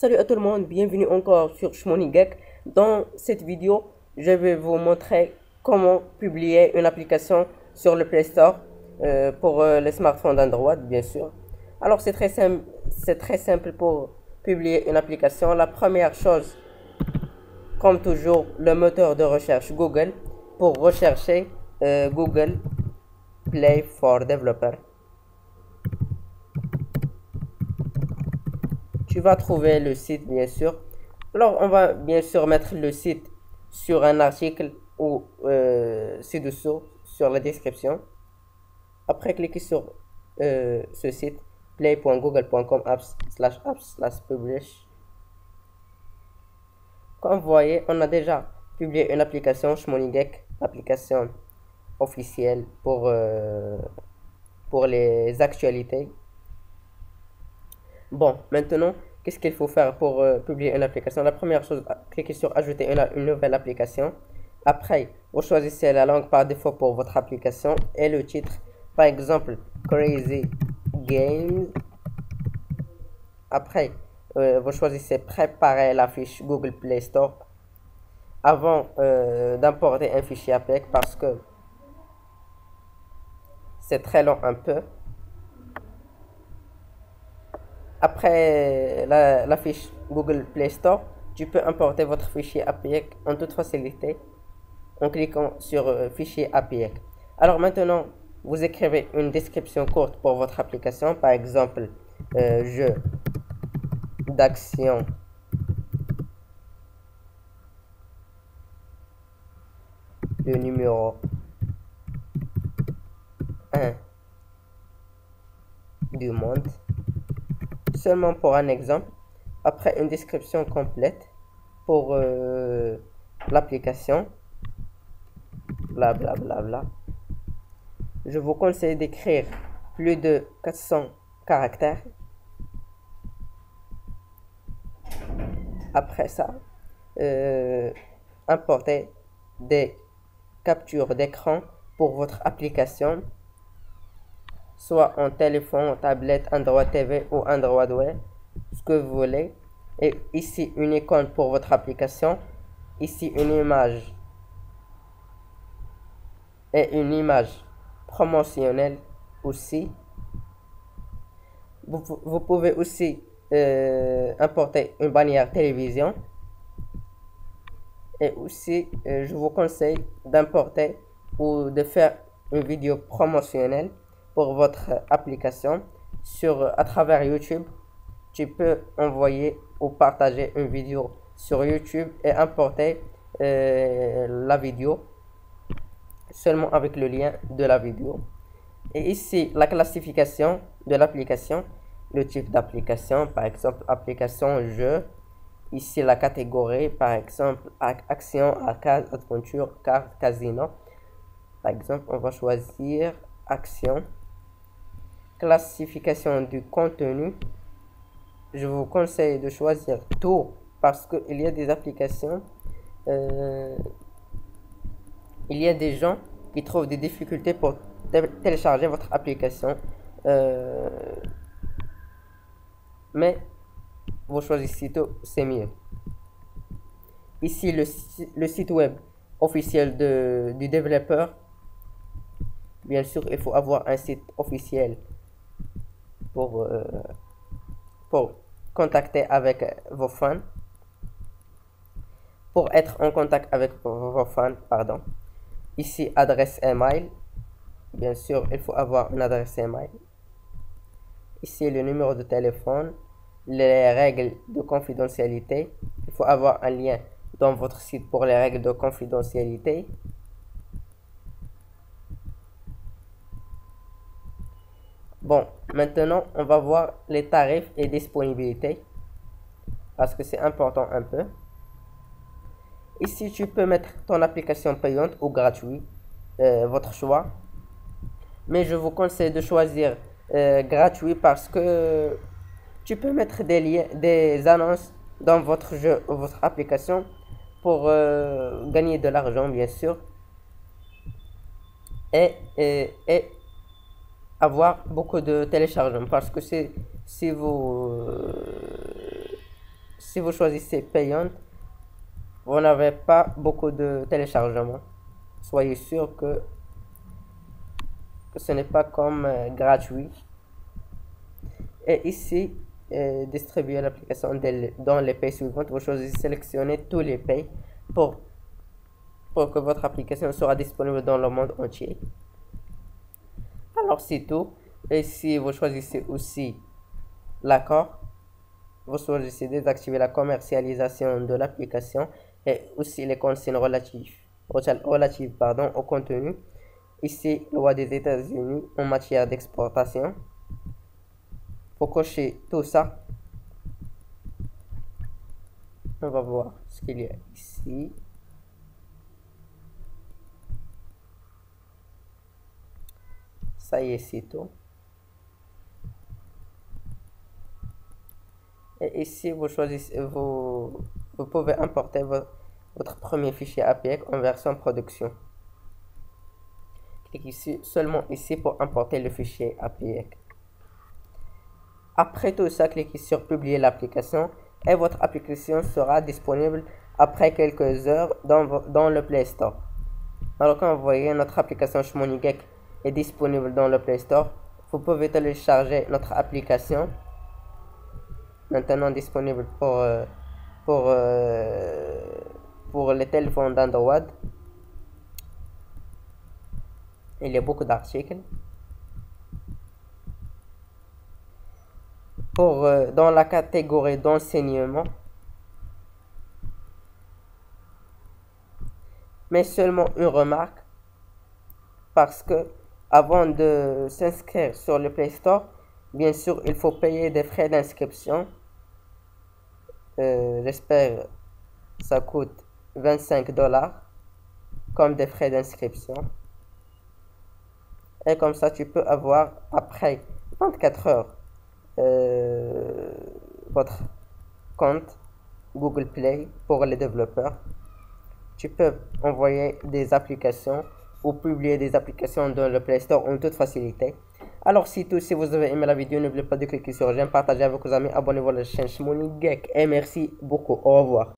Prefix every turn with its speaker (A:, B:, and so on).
A: Salut à tout le monde, bienvenue encore sur Shmonigek. Dans cette vidéo, je vais vous montrer comment publier une application sur le Play Store pour les smartphones d'Android, bien sûr. Alors c'est très simple pour publier une application. La première chose, comme toujours, le moteur de recherche Google pour rechercher Google Play for Developer. Tu vas trouver le site, bien sûr. Alors, on va bien sûr mettre le site sur un article ou ci-dessous, sur la description. Après, cliquez sur ce site, play.google.com apps/publish. Comme vous voyez, on a déjà publié une application, Shmonigek, application officielle pour les actualités. Bon, maintenant, qu'est-ce qu'il faut faire pour publier une application? La première chose, cliquez sur ajouter une nouvelle application. Après, vous choisissez la langue par défaut pour votre application et le titre. Par exemple, Crazy Games. Après, vous choisissez préparer la fiche Google Play Store avant d'importer un fichier APK parce que c'est très long un peu. Après la fiche Google Play Store, tu peux importer votre fichier APK en toute facilité en cliquant sur fichier APK. Alors maintenant, vous écrivez une description courte pour votre application, par exemple jeu d'action le numéro 1 du monde. Seulement pour un exemple. Après une description complète pour l'application, bla bla bla bla. Je vous conseille d'écrire plus de 400 caractères. Après ça, importez des captures d'écran pour votre application, soit en téléphone, tablette, Android TV ou Android Web, ce que vous voulez. Et ici une icône pour votre application, ici une image et une image promotionnelle aussi. Vous pouvez aussi importer une bannière télévision. Et aussi, je vous conseille d'importer ou de faire une vidéo promotionnelle pour votre application à travers YouTube. Tu peux envoyer ou partager une vidéo sur YouTube et importer la vidéo seulement avec le lien de la vidéo. Et ici, la classification de l'application, le type d'application, par exemple, application jeu. Ici, la catégorie, par exemple, action, arcade, aventure, carte, casino. Par exemple, on va choisir action. Classification du contenu. Je vous conseille de choisir tout parce qu'il y a des applications, il y a des gens qui trouvent des difficultés pour télécharger votre application. Mais vous choisissez tout, c'est mieux. Ici, le site web officiel du développeur. Bien sûr, il faut avoir un site officiel pour contacter avec vos fans. Pour être en contact avec vos fans, pardon. Ici, adresse email. Bien sûr, il faut avoir une adresse email. Ici, le numéro de téléphone. Les règles de confidentialité. Il faut avoir un lien dans votre site pour les règles de confidentialité. Bon, maintenant, on va voir les tarifs et disponibilité parce que c'est important un peu. Ici, tu peux mettre ton application payante ou gratuite, votre choix. Mais je vous conseille de choisir gratuit parce que tu peux mettre des liens, des annonces dans votre jeu ou votre application pour gagner de l'argent, bien sûr. Et avoir beaucoup de téléchargements parce que si vous si vous choisissez payante, vous n'avez pas beaucoup de téléchargements. Soyez sûr que ce n'est pas comme gratuit. Et ici, distribuer l'application dans les pays suivantes. Vous choisissez sélectionner tous les pays pour que votre application sera disponible dans le monde entier. Alors c'est tout. Et si vous choisissez aussi l'accord, vous choisissez désactiver la commercialisation de l'application et aussi les consignes relatives au contenu. Ici, loi des États-Unis en matière d'exportation. Faut cocher tout ça. On va voir ce qu'il y a ici. Ça y est, c'est tout. Et ici, vous choisissez, vous pouvez importer votre premier fichier APX en version production. Cliquez ici, seulement ici pour importer le fichier APX. Après tout ça, cliquez sur publier l'application et votre application sera disponible après quelques heures dans le Play Store. Alors comme vous voyez, notre application Shmoneygeek est disponible dans le Play Store. Vous pouvez télécharger notre application, maintenant disponible pour les téléphones d'Android. Il y a beaucoup d'articles. Dans la catégorie d'enseignement, mais seulement une remarque, parce que avant de s'inscrire sur le Play Store, bien sûr, il faut payer des frais d'inscription. J'espère que ça coûte 25 $, comme des frais d'inscription. Et comme ça, tu peux avoir après 24 heures votre compte Google Play pour les développeurs. Tu peux envoyer des applications ou publier des applications dans le Play Store en toute facilité. Alors c'est tout. Si vous avez aimé la vidéo, n'oubliez pas de cliquer sur j'aime, partager avec vos amis, abonnez-vous à la chaîne Shmoneygeek et merci beaucoup. Au revoir.